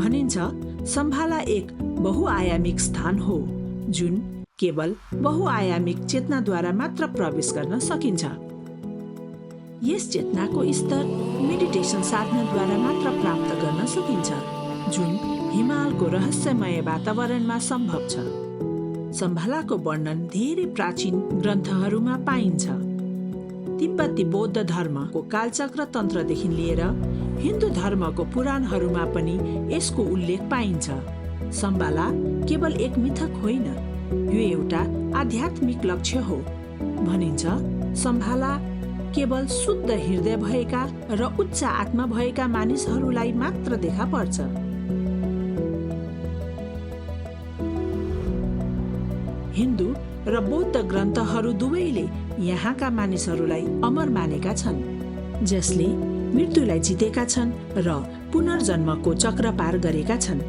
भनिन्छ सम्भाला एक बहुआयामिक स्थान हो जुन केवल बहुआयामिक चेतनाद्वारा मात्र प्रवेश गर्न सकिन्छ। यस चेतनाको स्तर मेडिटेसन साधनाद्वारा मात्र प्राप्त गर्न सकिन्छ, जुन हिमालको रहस्यमय वातावरणमा सम्भव छ। सम्भालाको वर्णन धेरै प्राचीन ग्रन्थहरूमा पाइन्छ। तिब्बती बौद्ध धर्मको कालचक्र तन्त्रदेखि लिएर हिन्दू धर्मको पुराणहरूमा पनि यसको उल्लेख पाइन्छ। सम्भाला केवल एक मिथक होइन, यो एउटा आध्यात्मिक लक्ष्य हो। भनिन्छ सम्भाला केवल शुद्ध हृदय भएका र उच्च आत्मा भएका मानिसहरूलाई मात्र देखा पर्छ। हिन्दू र बौद्ध ग्रन्थहरू दुवैले यहाँका मानिसहरूलाई अमर मानेका छन्, जसले मृत्युलाई जितेका छन् र पुनर्जन्मको चक्र पार गरेका छन्।